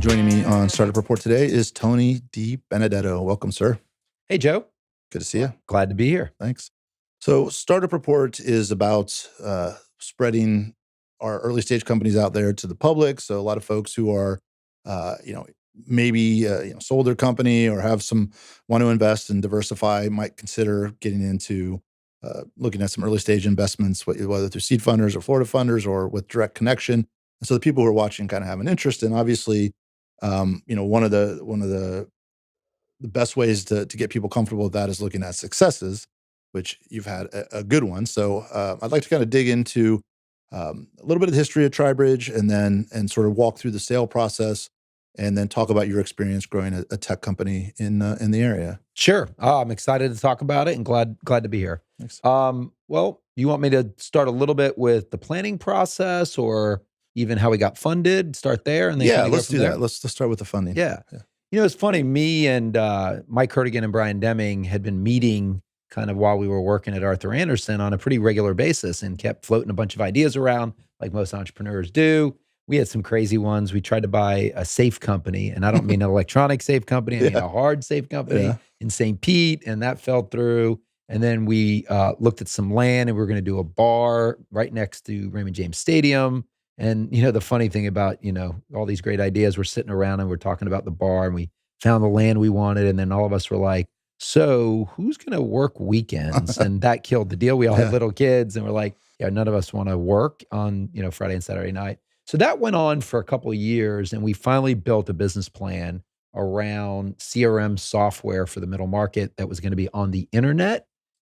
Joining me on Startup Report today is Tony DiBenedetto. Welcome, sir. Hey, Joe. Good to see you. Glad to be here. Thanks. So Startup Report is about spreading our early stage companies out there to the public. So a lot of folks who are, maybe sold their company or want to invest and diversify might consider getting into looking at some early stage investments, whether through seed funders or Florida funders or with direct connection. And so the people who are watching kind of have an interest. And obviously, one of the best ways to get people comfortable with that is looking at successes, which you've had a good one. So I'd like to kind of dig into a little bit of the history of Tribridge and sort of walk through the sale process and then talk about your experience growing a tech company in the area. Sure. I'm excited to talk about it and glad to be here. Thanks. Well, you want me to start a little bit with the planning process or even how we got funded? Start there and then let's do that. Let's start with the funding. Yeah. It's funny. Me and Mike Hurtigan and Brian Deming had been meeting kind of while we were working at Arthur Andersen on a pretty regular basis and kept floating a bunch of ideas around like most entrepreneurs do. We had some crazy ones. We tried to buy a safe company, and I don't mean an electronic safe company. I mean a hard safe company in St. Pete, and that fell through. And then we looked at some land, and we were going to do a bar right next to Raymond James Stadium. And, the funny thing about, all these great ideas, we're sitting around and we're talking about the bar, and we found the land we wanted. And then all of us were like, so who's going to work weekends? And that killed the deal. We all had little kids, and we're like, none of us want to work on, Friday and Saturday night. So that went on for a couple of years, and we finally built a business plan around CRM software for the middle market that was going to be on the internet.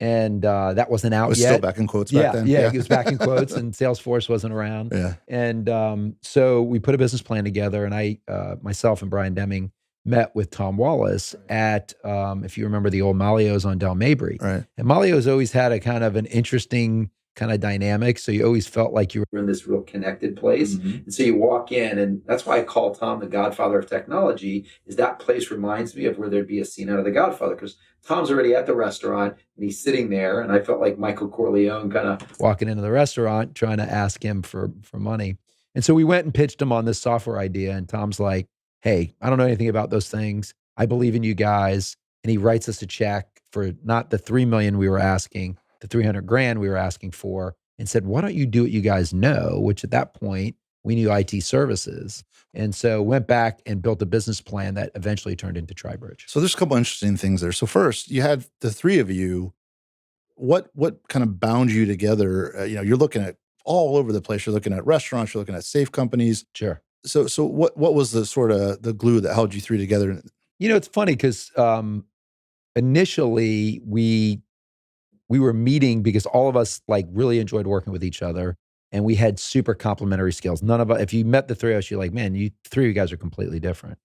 And that wasn't out yet. It was still back in quotes back then. Yeah, it was back in quotes, and Salesforce wasn't around. Yeah. And so we put a business plan together, and I, myself and Brian Deming, met with Tom Wallace at, if you remember the old Malio's on Del Mabry. Right. And Malio's always had a kind of an interesting kind of dynamic. So you always felt like you were in this real connected place. Mm-hmm. And so you walk in, and that's why I call Tom the godfather of technology, is that place reminds me of where there'd be a scene out of The Godfather, because Tom's already at the restaurant and he's sitting there. And I felt like Michael Corleone kind of walking into the restaurant, trying to ask him for money. And so we went and pitched him on this software idea. And Tom's like, hey, I don't know anything about those things. I believe in you guys. And he writes us a check for not the $3 million we were asking, the $300,000 we were asking for, and said, why don't you do what you guys know? Which at that point, we knew IT services. And so went back and built a business plan that eventually turned into Tribridge. So there's a couple interesting things there. So first, you had the three of you. What kind of bound you together? You're looking at all over the place. You're looking at restaurants. You're looking at safe companies. Sure. So what was the sort of the glue that held you three together? It's funny because initially we were meeting because all of us like really enjoyed working with each other, and we had super complementary skills. None of us, if you met the three of us, you're like, man, you three of you guys are completely different.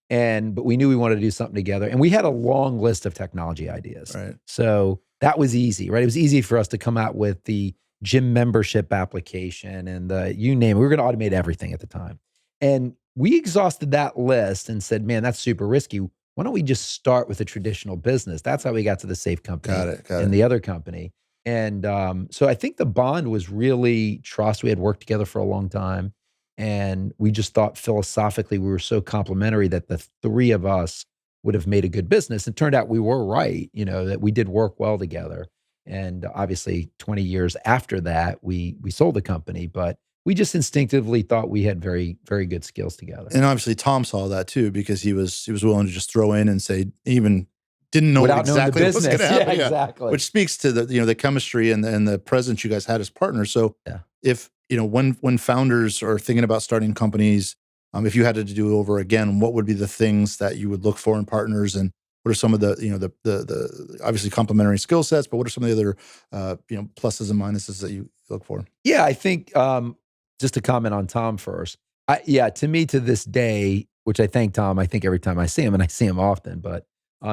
But we knew we wanted to do something together, and we had a long list of technology ideas. Right. So that was easy, right? It was easy for us to come out with the gym membership application and you name it. We were going to automate everything at the time. And we exhausted that list and said, man, that's super risky. Why don't we just start with a traditional business? That's how we got to the safe company and the other company. And so I think the bond was really trust. We had worked together for a long time, and we just thought philosophically we were so complementary that the three of us would have made a good business. And it turned out we were right, that we did work well together. And obviously 20 years after that, we sold the company, but we just instinctively thought we had very, very good skills together. And obviously Tom saw that too, because he was willing to just throw in and say, even didn't know exactly what was going to happen. Yeah, exactly. Which speaks to the chemistry and the presence you guys had as partners. So if, when founders are thinking about starting companies, if you had to do it over again, what would be the things that you would look for in partners, and what are some of the obviously complementary skill sets, but what are some of the other, pluses and minuses that you look for? Yeah, I think, just to comment on Tom first. To me, to this day, which I thank Tom, I think every time I see him, and I see him often, but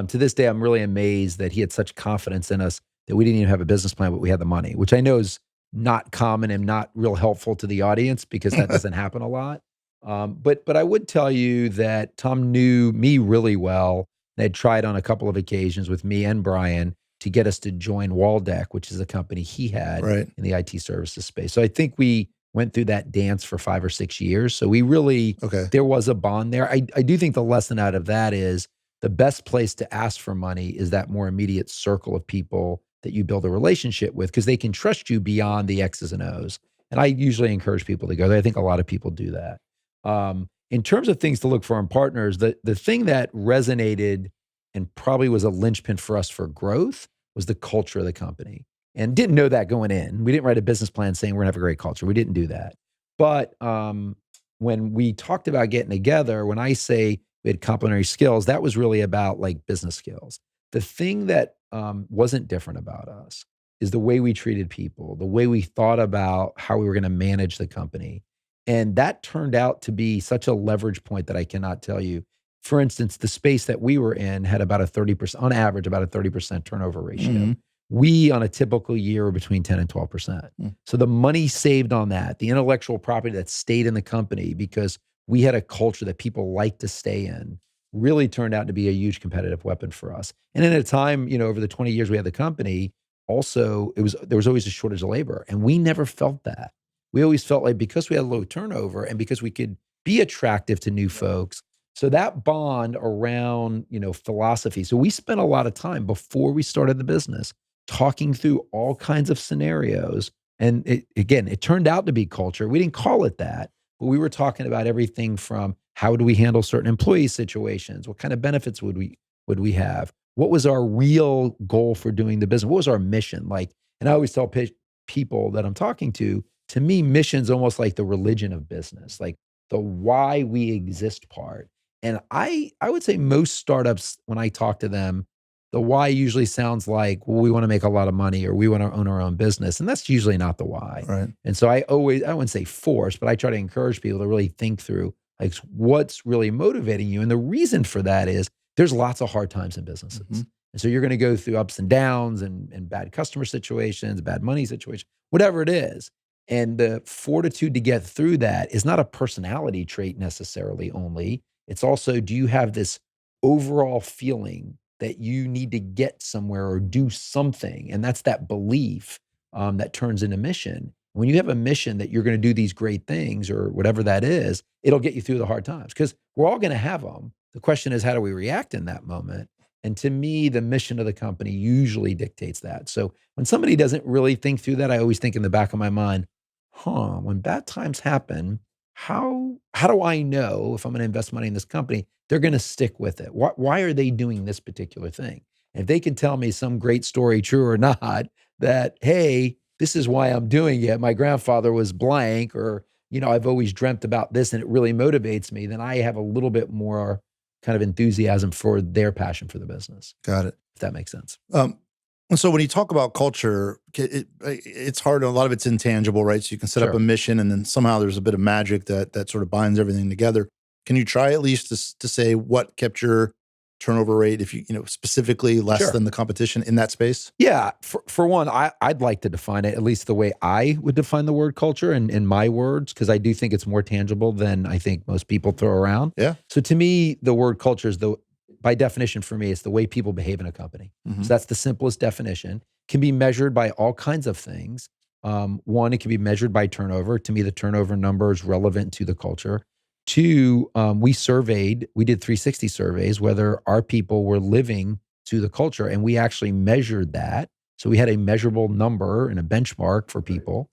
to this day, I'm really amazed that he had such confidence in us that we didn't even have a business plan, but we had the money, which I know is not common and not real helpful to the audience because that doesn't happen a lot. But I would tell you that Tom knew me really well. They had tried on a couple of occasions with me and Brian to get us to join Waldeck, which is a company he had in the IT services space. So I think we went through that dance for 5 or 6 years. So we really, Okay. there was a bond there. I do think the lesson out of that is the best place to ask for money is that more immediate circle of people that you build a relationship with, because they can trust you beyond the X's and O's. And I usually encourage people to go there. I think a lot of people do that. In terms of things to look for in partners, the thing that resonated and probably was a linchpin for us for growth was the culture of the company. And didn't know that going in. We didn't write a business plan saying we're gonna have a great culture. We didn't do that. But when we talked about getting together, when I say we had complementary skills, that was really about like business skills. The thing that wasn't different about us is the way we treated people, the way we thought about how we were gonna manage the company. And that turned out to be such a leverage point that I cannot tell you. For instance, the space that we were in had about a 30%, on average, about a 30% turnover ratio. Mm-hmm. We, on a typical year, were between 10 and 12%. So the money saved on that, the intellectual property that stayed in the company because we had a culture that people like to stay in, really turned out to be a huge competitive weapon for us. And at a time, over the 20 years we had the company, also, there was always a shortage of labor, and we never felt that. We always felt like because we had low turnover and because we could be attractive to new folks, so that bond around, philosophy. So we spent a lot of time before we started the business talking through all kinds of scenarios. And it turned out to be culture. We didn't call it that, but we were talking about everything from how do we handle certain employee situations? What kind of benefits would we have? What was our real goal for doing the business? What was our mission? And I always tell people that I'm talking to me, mission's almost like the religion of business, like the why we exist part. And I would say most startups, when I talk to them, the why usually sounds like, well, we want to make a lot of money or we want to own our own business. And that's usually not the why. Right. And so I wouldn't say force, but I try to encourage people to really think through like what's really motivating you. And the reason for that is there's lots of hard times in businesses. Mm-hmm. And so you're going to go through ups and downs and bad customer situations, bad money situations, whatever it is. And the fortitude to get through that is not a personality trait necessarily only. It's also, do you have this overall feeling that you need to get somewhere or do something? And that's that belief that turns into mission. When you have a mission that you're going to do these great things or whatever that is, it'll get you through the hard times because we're all going to have them. The question is, how do we react in that moment? And to me, the mission of the company usually dictates that. So when somebody doesn't really think through that, I always think in the back of my mind, when bad times happen, how do I know if I'm going to invest money in this company, they're going to stick with it? Why are they doing this particular thing? And if they can tell me some great story, true or not, that, hey, this is why I'm doing it. My grandfather was blank, or, I've always dreamt about this and it really motivates me, then I have a little bit more kind of enthusiasm for their passion for the business. Got it. If that makes sense. And so when you talk about culture, it's hard. A lot of it's intangible, right? So you can set up a mission and then somehow there's a bit of magic that sort of binds everything together. Can you try at least to say what kept your turnover rate, if specifically less than the competition in that space? Yeah. For one, I'd like to define it at least the way I would define the word culture and in my words, because I do think it's more tangible than I think most people throw around. Yeah. So to me, the word culture is by definition for me, it's the way people behave in a company. Mm-hmm. So that's the simplest definition. Can be measured by all kinds of things. One, it can be measured by turnover. To me, the turnover number is relevant to the culture. Two, we did 360 surveys, whether our people were living to the culture, and we actually measured that. So we had a measurable number and a benchmark for people.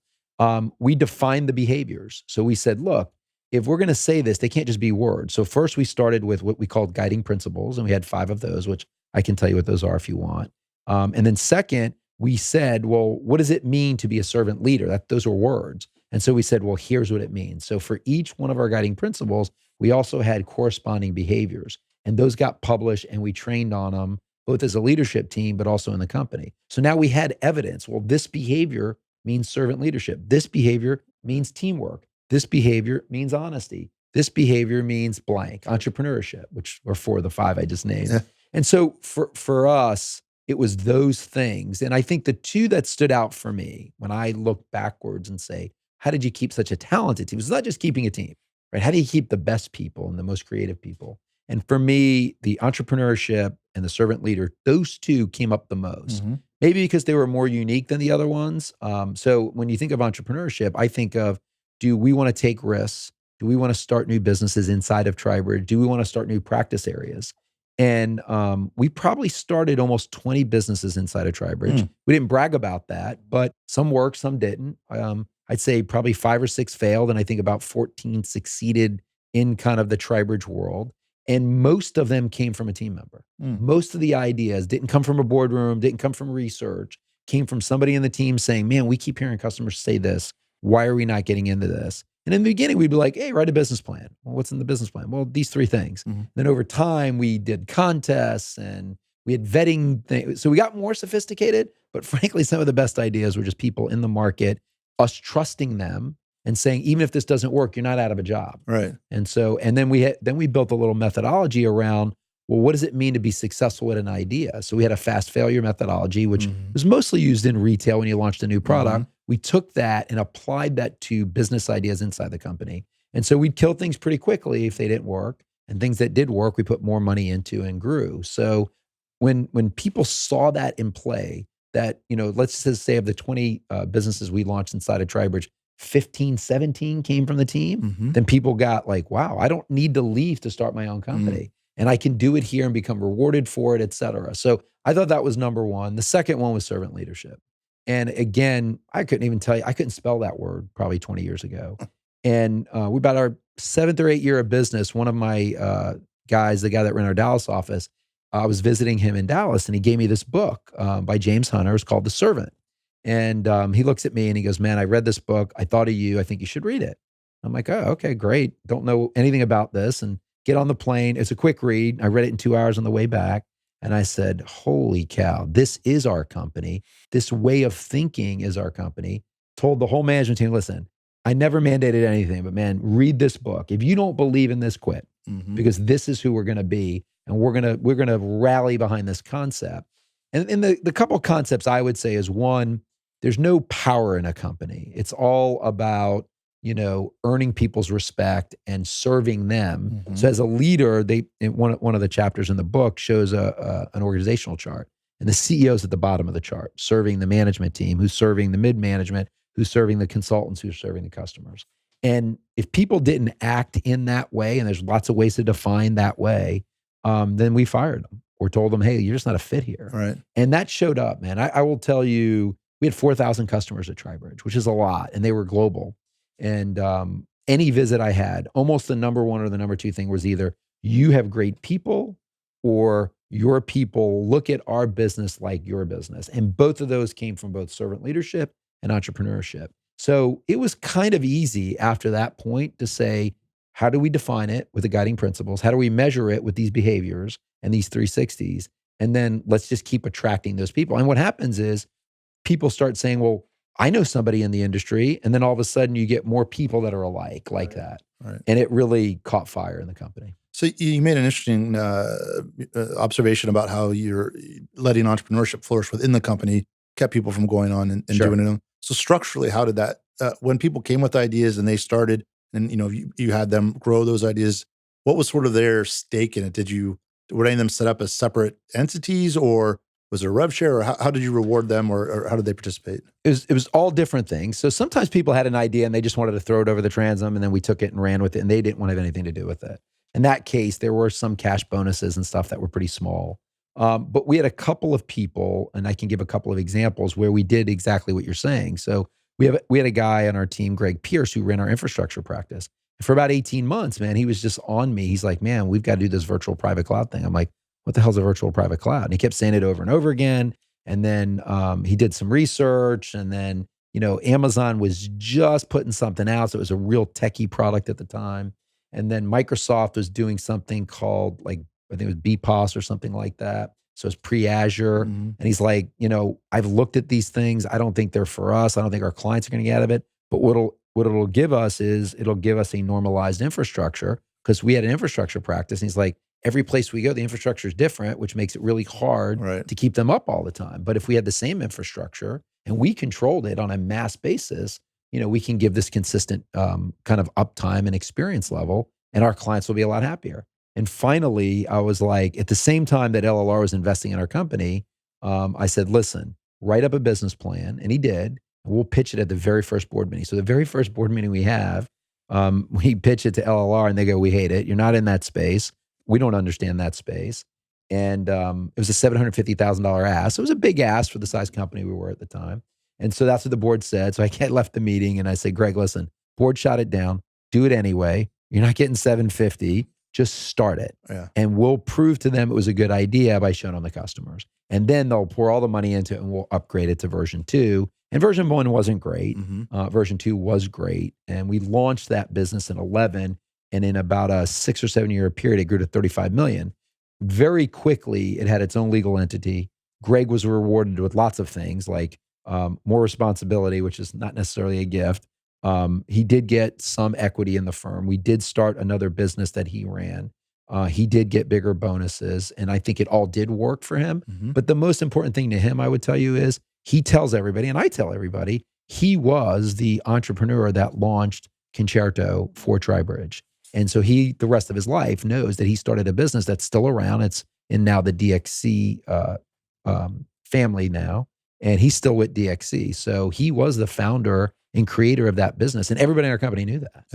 We defined the behaviors. So we said, look, if we're going to say this, they can't just be words. So first we started with what we called guiding principles, and we had 5 of those, which I can tell you what those are if you want. And then second, we said, well, what does it mean to be a servant leader? Those are words. And so we said, well, here's what it means. So for each one of our guiding principles, we also had corresponding behaviors, and those got published and we trained on them both as a leadership team, but also in the company. So now we had evidence. Well, this behavior means servant leadership. This behavior means teamwork. This behavior means honesty. This behavior means blank, entrepreneurship, which are 4 of the 5 I just named. Yeah. And so for us, it was those things. And I think the 2 that stood out for me when I look backwards and say, how did you keep such a talented team? It's not just keeping a team, right? How do you keep the best people and the most creative people? And for me, the entrepreneurship and the servant leader, those 2 came up the most. Mm-hmm. Maybe because they were more unique than the other ones. So when you think of entrepreneurship, I think of, do we want to take risks? Do we want to start new businesses inside of Tribridge? Do we want to start new practice areas? And we probably started almost 20 businesses inside of Tribridge. We didn't brag about that, but some worked, some didn't. I'd say probably 5 or 6 failed, and I think about 14 succeeded in kind of the Tribridge world. And most of them came from a team member. Most of the ideas didn't come from a boardroom, didn't come from research, came from somebody in the team saying, man, we keep hearing customers say this. Why are we not getting into this? And in the beginning, we'd be like, hey, write a business plan. Well, what's in the business plan? Well, these 3 things. Then over time, we did contests and we had vetting things. So we got more sophisticated, but frankly, some of the best ideas were just people in the market, us trusting them and saying, even if this doesn't work, you're not out of a job. Right. And so, and then we built a little methodology around, well, what does it mean to be successful with an idea? So we had a fast failure methodology, which was mostly used in retail when you launched a new product. We took that and applied that to business ideas inside the company. And so we'd kill things pretty quickly if they didn't work. And things that did work, we put more money into and grew. So when people saw that in play, that, let's just say of the 20 businesses we launched inside of Tribridge, 15, 17 came from the team, then people got like, wow, I don't need to leave to start my own company. And I can do it here and become rewarded for it, et cetera. So I thought that was number one. The second one was servant leadership. And again, I couldn't even tell you, I couldn't spell that word probably 20 years ago. And we about our 7th or 8th year of business, one of my guys, the guy that ran our Dallas office, I was visiting him in Dallas and he gave me this book by James Hunter. It's called The Servant. And he looks at me and he goes, man, I read this book. I thought of you. I think you should read it. I'm like, oh, okay, great. Don't know anything about this. And get on the plane. It's a quick read. I read it in 2 hours on the way back. And I said, holy cow, this is our company. This way of thinking is our company. Told the whole management team, listen, I never mandated anything, but man, read this book. If you don't believe in this, quit, because this is who we're going to be. And we're going to rally behind this concept. And the couple of concepts I would say is, one, there's no power in a company. It's all about, earning people's respect and serving them. So as a leader, one of the chapters in the book shows an organizational chart, and the CEO's at the bottom of the chart, serving the management team, who's serving the mid-management, who's serving the consultants, who's serving the customers. And if people didn't act in that way, and there's lots of ways to define that way, then we fired them or told them, hey, you're just not a fit here. Right. And that showed up, man. I will tell you, we had 4,000 customers at Tribridge, which is a lot, and they were global. And any visit I had, almost the number one or the number two thing was either you have great people or your people look at our business like your business. And both of those came from both servant leadership and entrepreneurship. So it was kind of easy after that point to say, how do we define it with the guiding principles? How do we measure it with these behaviors and these 360s? And then let's just keep attracting those people. And what happens is people start saying, well, I know somebody in the industry. And then all of a sudden you get more people that are alike like that. Right. And it really caught fire in the company. So you made an interesting observation about how you're letting entrepreneurship flourish within the company, kept people from going on and doing it. So structurally, how did that, when people came with ideas and they started and you had them grow those ideas, what was sort of their stake in it? Were any of them set up as separate entities, or was there a rev share, or how did you reward them, or how did they participate? It was all different things. So sometimes people had an idea and they just wanted to throw it over the transom, and then we took it and ran with it, and they didn't want to have anything to do with it. In that case, there were some cash bonuses and stuff that were pretty small. But we had a couple of people, and I can give a couple of examples where we did exactly what you're saying. So we had a guy on our team, Greg Pierce, who ran our infrastructure practice. And for about 18 months, man, he was just on me. He's like, man, we've got to do this virtual private cloud thing. I'm like, what the hell's a virtual private cloud? And he kept saying it over and over again. And then he did some research, and then, Amazon was just putting something out. So it was a real techie product at the time. And then Microsoft was doing something called, I think it was BPOS or something like that. So it's pre-Azure. And he's like, I've looked at these things. I don't think they're for us. I don't think our clients are going to get out of it. But what it'll give us is it'll give us a normalized infrastructure, because we had an infrastructure practice. And he's like, every place we go, the infrastructure is different, which makes it really hard to keep them up all the time. But if we had the same infrastructure and we controlled it on a mass basis, we can give this consistent kind of uptime and experience level, and our clients will be a lot happier. And finally, I was like, at the same time that LLR was investing in our company, I said, listen, write up a business plan. And he did. and we'll pitch it at the very first board meeting. So the very first board meeting we have, we pitch it to LLR and they go, we hate it. You're not in that space. We don't understand that space. And it was a $750,000 ask. It was a big ask for the size company we were at the time. And so that's what the board said. So I left the meeting and I said, Greg, listen, board shot it down. Do it anyway. You're not getting 750. Just start it. Yeah. And we'll prove to them it was a good idea by showing on the customers. And then they'll pour all the money into it and we'll upgrade it to version 2. And version 1 wasn't great. Version 2 was great. And we launched that business in 11. And in about a 6 or 7 year period, it grew to 35 million. Very quickly, it had its own legal entity. Greg was rewarded with lots of things like more responsibility, which is not necessarily a gift. He did get some equity in the firm. We did start another business that he ran. He did get bigger bonuses, and I think it all did work for him. But the most important thing to him, I would tell you, is he tells everybody, and I tell everybody, he was the entrepreneur that launched Concerto for Tribridge. And so he, the rest of his life, knows that he started a business that's still around. It's in now the DXC family now, and he's still with DXC. So he was the founder and creator of that business, and everybody in our company knew that.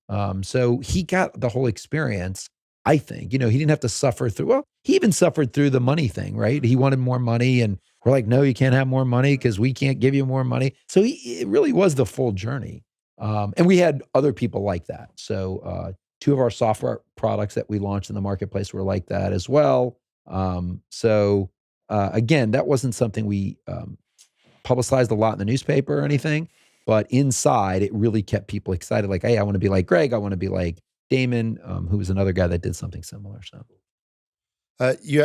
Yeah. So he got the whole experience. I think, he didn't have to suffer through. Well, he even suffered through the money thing, right? He wanted more money, and we're like, no, you can't have more money because we can't give you more money. So it really was the full journey, and we had other people like that. So 2 of our software products that we launched in the marketplace were like that as well. Again, that wasn't something we publicized a lot in the newspaper or anything, but inside it really kept people excited. Like, hey, I want to be like Greg. I want to be like Damon, who was another guy that did something similar. So,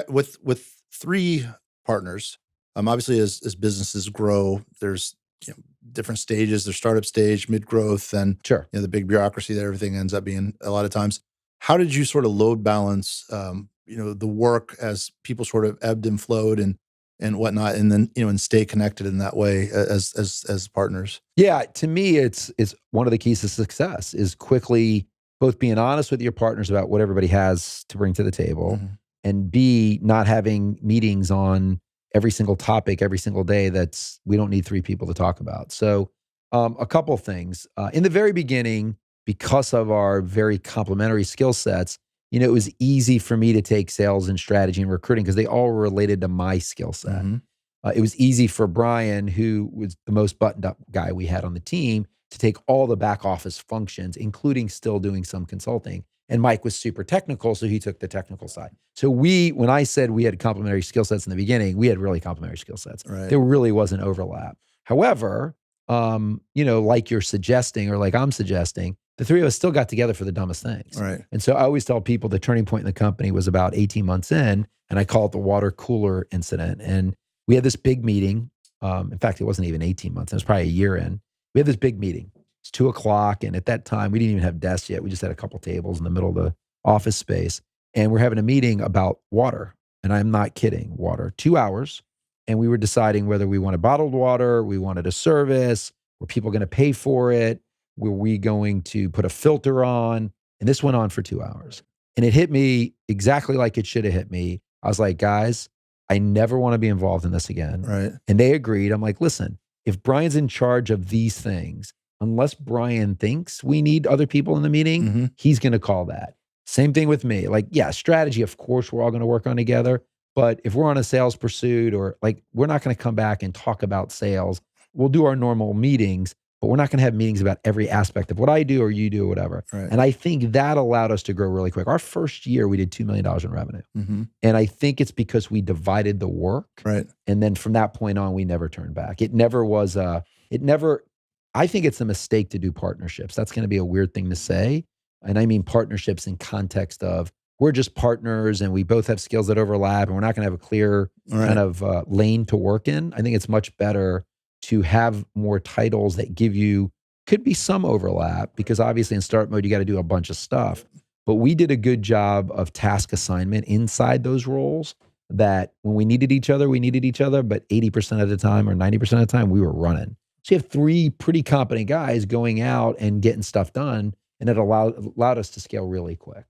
with 3 partners, obviously as businesses grow, there's different stages. There's startup stage, mid growth, and sure, the big bureaucracy that everything ends up being a lot of times. How did you sort of load balance, the work as people sort of ebbed and flowed and whatnot, and then and stay connected in that way as partners? Yeah, to me, it's one of the keys to success is quickly both being honest with your partners about what everybody has to bring to the table, and B, not having meetings on every single topic every single day. We don't need 3 people to talk about. So a couple of things. In the very beginning, because of our very complementary skill sets, it was easy for me to take sales and strategy and recruiting because they all were related to my skill set. It was easy for Brian, who was the most buttoned up guy we had on the team, to take all the back office functions, including still doing some consulting. And Mike was super technical, so he took the technical side. So when I said we had complementary skill sets in the beginning, we had really complementary skill sets. Right. There really wasn't overlap. However, like you're suggesting or like I'm suggesting, the 3 of us still got together for the dumbest things. Right. And so I always tell people the turning point in the company was about 18 months in, and I call it the water cooler incident. And we had this big meeting. In fact, it wasn't even 18 months. It was probably a year in. We had this big meeting. It's 2:00. And at that time, we didn't even have desks yet. We just had a couple tables in the middle of the office space. And we're having a meeting about water. And I'm not kidding, water. 2 hours. And we were deciding whether we wanted bottled water, we wanted a service, were people going to pay for it? Were we going to put a filter on? And this went on for 2 hours. And it hit me exactly like it should have hit me. I was like, guys, I never want to be involved in this again. Right. And they agreed. I'm like, listen, if Brian's in charge of these things, unless Brian thinks we need other people in the meeting, he's going to call that. Same thing with me. Like, yeah, strategy, of course, we're all going to work on together. But if we're on a sales pursuit or we're not going to come back and talk about sales. We'll do our normal meetings, but we're not going to have meetings about every aspect of what I do or you do or whatever. Right. And I think that allowed us to grow really quick. Our first year, we did $2 million in revenue. And I think it's because we divided the work. Right. And then from that point on, we never turned back. It never was I think it's a mistake to do partnerships. That's going to be a weird thing to say. And I mean partnerships in context of we're just partners and we both have skills that overlap and we're not going to have a clear kind of lane to work in. I think it's much better to have more titles that could be some overlap because obviously in start mode, you got to do a bunch of stuff. But we did a good job of task assignment inside those roles that when we needed each other, but 80% of the time or 90% of the time, we were running. So you have 3 pretty competent guys going out and getting stuff done, and it allowed us to scale really quick.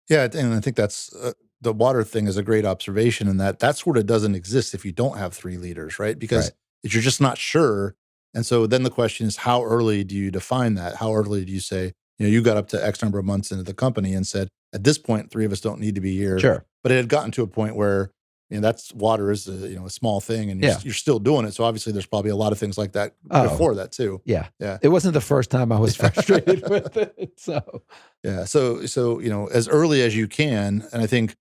Yeah, and I think that's the water thing is a great observation in that sort of doesn't exist if you don't have 3 leaders, right? Because if you're just not sure, And so then the question is, how early do you define that? How early do you say, you got up to X number of months into the company and said, at this point, three of us don't need to be here. Sure. But it had gotten to a point where, that's water is a small thing, and you're still doing it. So obviously, there's probably a lot of things like that before that too. Yeah. Yeah. It wasn't the first time I was frustrated with it. So yeah. So as early as you can, and I think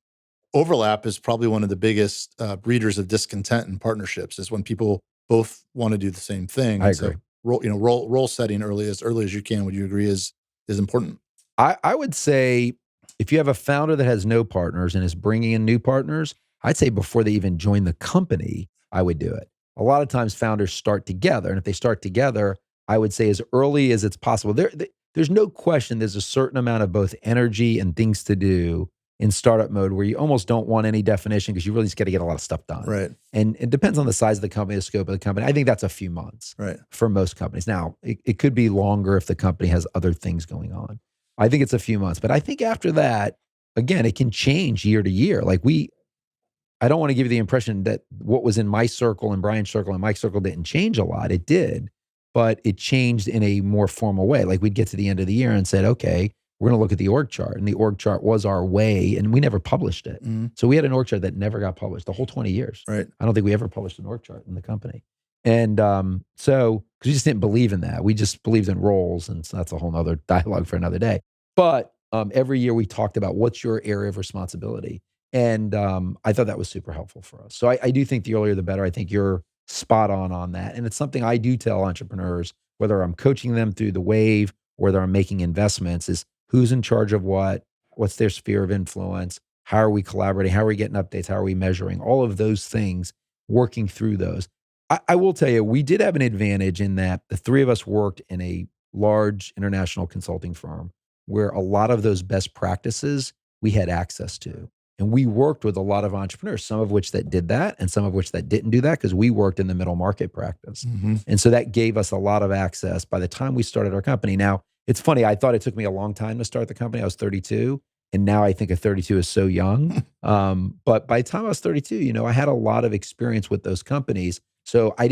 overlap is probably one of the biggest breeders of discontent in partnerships, is when people both want to do the same thing. I And agree. So role setting early as you can. Would you agree is important? I would say if you have a founder that has no partners and is bringing in new partners, I'd say before they even join the company, I would do it. A lot of times founders start together. And if they start together, I would say as early as it's possible. There's no question there's a certain amount of both energy and things to do in startup mode where you almost don't want any definition because you really just got to get a lot of stuff done. Right. And it depends on the size of the company, the scope of the company. I think that's a few months for most companies. Now, it could be longer if the company has other things going on. I think it's a few months. But I think after that, again, it can change year to year. I don't want to give you the impression that what was in my circle and Brian's circle and Mike's circle didn't change a lot. It did, but it changed in a more formal way. Like we'd get to the end of the year and said, okay, we're going to look at the org chart. And the org chart was our way, and we never published it. Mm-hmm. So we had an org chart that never got published the whole 20 years. Right. I don't think we ever published an org chart in the company. And so, because we just didn't believe in that. We just believed in roles, and so that's a whole nother dialogue for another day. But every year we talked about what's your area of responsibility. And I thought that was super helpful for us. So I do think the earlier the better. I think you're spot on that. And it's something I do tell entrepreneurs, whether I'm coaching them through the wave, or whether I'm making investments, is who's in charge of what's their sphere of influence, how are we collaborating, how are we getting updates, how are we measuring, all of those things, working through those. I will tell you, we did have an advantage in that the three of us worked in a large international consulting firm where a lot of those best practices we had access to. And we worked with a lot of entrepreneurs, some of which that did that and some of which that didn't do that because we worked in the middle market practice. Mm-hmm. And so that gave us a lot of access by the time we started our company. Now, it's funny, I thought it took me a long time to start the company. I was 32. And now I think a 32 is so young. But by the time I was 32, I had a lot of experience with those companies. So I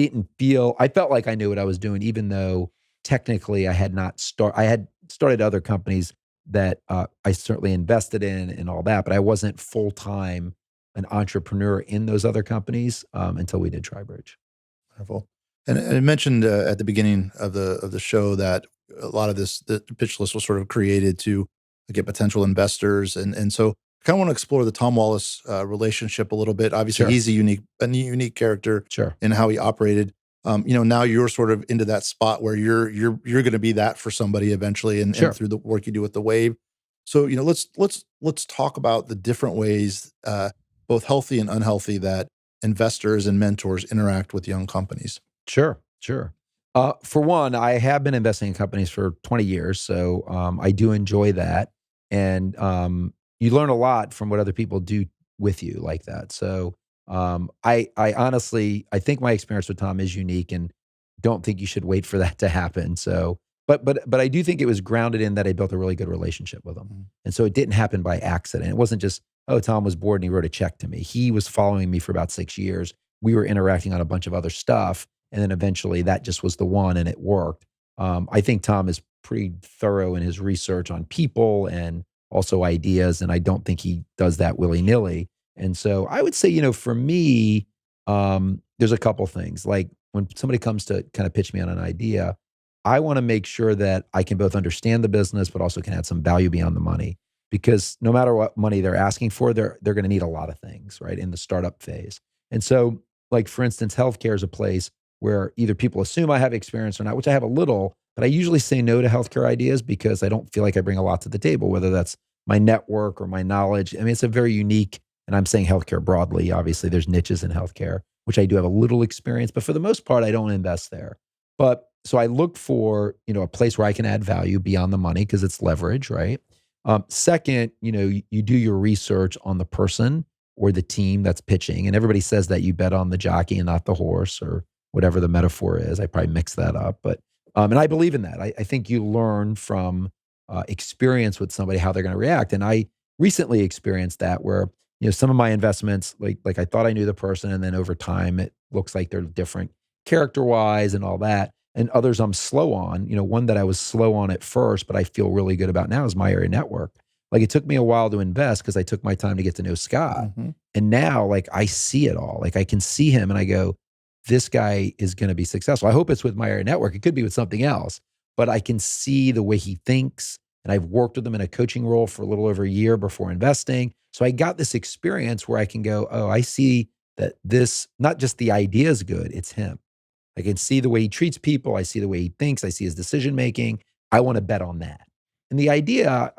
felt like I knew what I was doing, even though technically I had started other companies that I certainly invested in and all that, but I wasn't full-time an entrepreneur in those other companies until we did Tribridge. Wonderful. And I mentioned at the beginning of the show that a lot of the pitch list was sort of created to get potential investors, and so I kind of want to explore the Tom Wallace relationship a little bit. Obviously, Sure. he's a unique character Sure. in how he operated. Now you're sort of into that spot where you're going to be that for somebody eventually, and through the work you do with the Wave. So let's talk about the different ways, both healthy and unhealthy, that investors and mentors interact with young companies. Sure. For one, I have been investing in companies for 20 years, so I do enjoy that, and you learn a lot from what other people do with you like that. So. I honestly, I think my experience with Tom is unique, and don't think you should wait for that to happen. So, but I do think it was grounded in that I built a really good relationship with him. And so it didn't happen by accident. It wasn't just, oh, Tom was bored and he wrote a check to me. He was following me for about 6 years. We were interacting on a bunch of other stuff. And then eventually that just was the one, and it worked. I think Tom is pretty thorough in his research on people and also ideas. And I don't think he does that willy-nilly. And so I would say, for me, there's a couple things. Like when somebody comes to kind of pitch me on an idea, I want to make sure that I can both understand the business, but also can add some value beyond the money. Because no matter what money they're asking for, they're going to need a lot of things, right, in the startup phase. And so, like for instance, healthcare is a place where either people assume I have experience or not, which I have a little, but I usually say no to healthcare ideas because I don't feel like I bring a lot to the table, whether that's my network or my knowledge. I mean, it's a very unique. And I'm saying healthcare broadly. Obviously, there's niches in healthcare, which I do have a little experience, but for the most part, I don't invest there. But so I look for, a place where I can add value beyond the money because it's leverage, right? Second, you do your research on the person or the team that's pitching. And everybody says that you bet on the jockey and not the horse, or whatever the metaphor is. I probably mixed that up, but and I believe in that. I think you learn from experience with somebody how they're going to react. And I recently experienced that where some of my investments, like I thought I knew the person, and then over time it looks like they're different character-wise and all that. and others I'm slow on. One that I was slow on at first, but I feel really good about now is My Area Network. Like it took me a while to invest because I took my time to get to know Scott. Mhm. And now like I see it all. Like I can see him and I go, this guy is going to be successful. I hope it's with My Area Network. It could be with something else, but I can see the way he thinks. And I've worked with him in a coaching role for a little over a year before investing. So I got this experience where I can go, oh, I see that this, not just the idea is good, it's him. I can see the way he treats people. I see the way he thinks. I see his decision making. I want to bet on that. And the idea,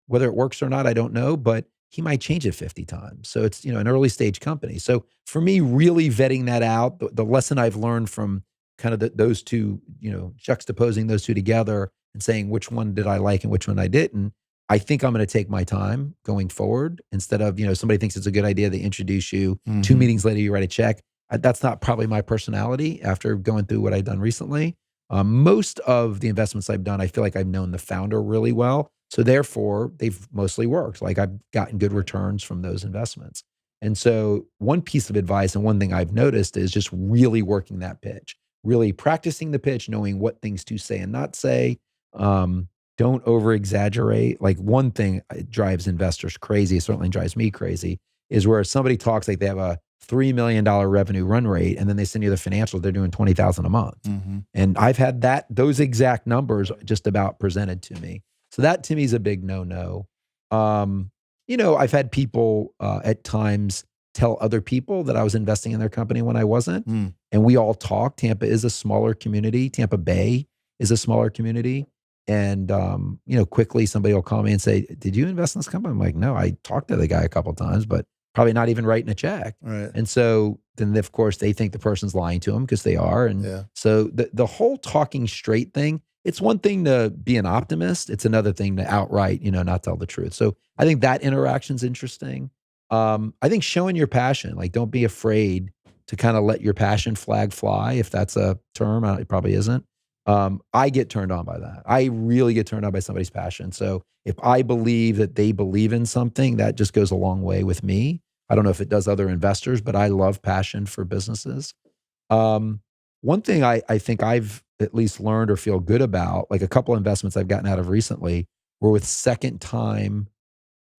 whether it works or not, I don't know, but he might change it 50 times. So it's, an early stage company. So for me, really vetting that out, the lesson I've learned from kind of those two, juxtaposing those two together and saying which one did I like and which one I didn't. I think I'm going to take my time going forward instead of, somebody thinks it's a good idea. They introduce you 2 Mhm. meetings later, you write a check. That's not probably my personality after going through what I've done recently. Most of the investments I've done, I feel like I've known the founder really well. So therefore, they've mostly worked. Like I've gotten good returns from those investments. And so one piece of advice and one thing I've noticed is just really working that pitch, really practicing the pitch, knowing what things to say and not say. Don't over exaggerate. Like one thing drives investors crazy, it certainly drives me crazy, is where somebody talks like they have a $3 million revenue run rate, and then they send you the financials, they're doing 20,000 a month. Mhm. And I've had those exact numbers just about presented to me. So that to me is a big no-no. I've had people at times tell other people that I was investing in their company when I wasn't. Mm. And we all talk. Tampa is a smaller community. Tampa Bay is a smaller community. And, quickly somebody will call me and say, did you invest in this company? I'm like, no, I talked to the guy a couple of times, but probably not even writing a check. Right. And so then, of course, they think the person's lying to them because they are. And Yeah. so the whole talking straight thing, it's one thing to be an optimist. It's another thing to outright, not tell the truth. So I think that interaction's interesting. I think showing your passion, like don't be afraid to kind of let your passion flag fly, if that's a term. It probably isn't. I get turned on by that. I really get turned on by somebody's passion. So if I believe that they believe in something, that just goes a long way with me. I don't know if it does other investors, but I love passion for businesses. One thing I think I've at least learned or feel good about, like a couple investments I've gotten out of recently, were with second time,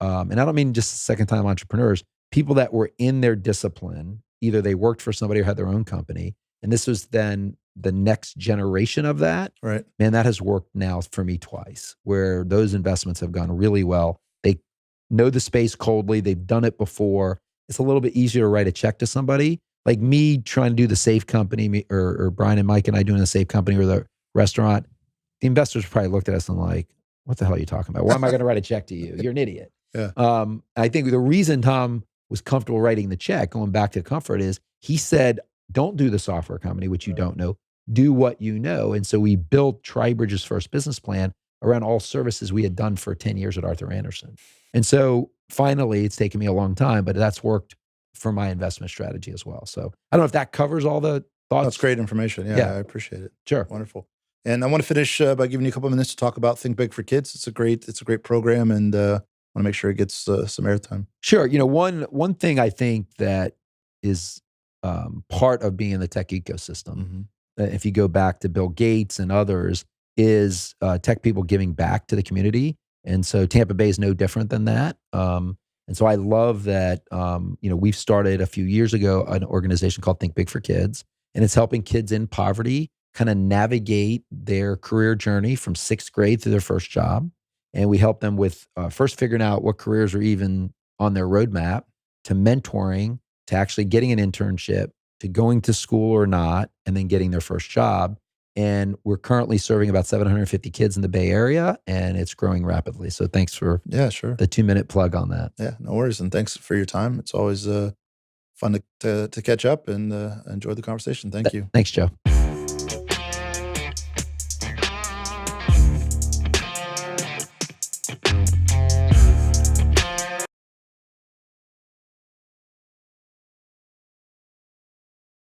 and I don't mean just second time entrepreneurs, people that were in their discipline. Either they worked for somebody or had their own company. And this was then the next generation of that. Right. Man, that has worked now for me twice, where those investments have gone really well. They know the space coldly. They've done it before. It's a little bit easier to write a check to somebody. Like me trying to do the safe company, or Brian and Mike and I doing the safe company or the restaurant, the investors probably looked at us and like, what the hell are you talking about? Why am I going to write a check to you? You're an idiot. Yeah. I think the reason Tom was comfortable writing the check, going back to comfort, is he said, don't do the software company, which you don't know. Do what you know. And so we built Tribridge's first business plan around all services we had done for 10 years at Arthur Andersen. And so finally, it's taken me a long time, but that's worked for my investment strategy as well. So I don't know if that covers all the thoughts. That's great information. Yeah, I appreciate it. Sure. Wonderful. And I want to finish by giving you a couple of minutes to talk about Think Big for Kids. It's a great program, and I want to make sure it gets some airtime. Sure. One thing I think that is part of being in the tech ecosystem, if you go back to Bill Gates and others, is tech people giving back to the community. And so Tampa Bay is no different than that. And so I love that, we've started a few years ago an organization called Think Big for Kids, and it's helping kids in poverty kind of navigate their career journey from 6th grade through their first job. And we help them with first figuring out what careers are even on their roadmap, to mentoring, to actually getting an internship, to going to school or not, and then getting their first job. And we're currently serving about 750 kids in the Bay Area, and it's growing rapidly. So thanks for the 2-minute plug on that. Yeah, no worries. And thanks for your time. It's always fun to catch up and enjoy the conversation. Thank you. Thanks, Joe.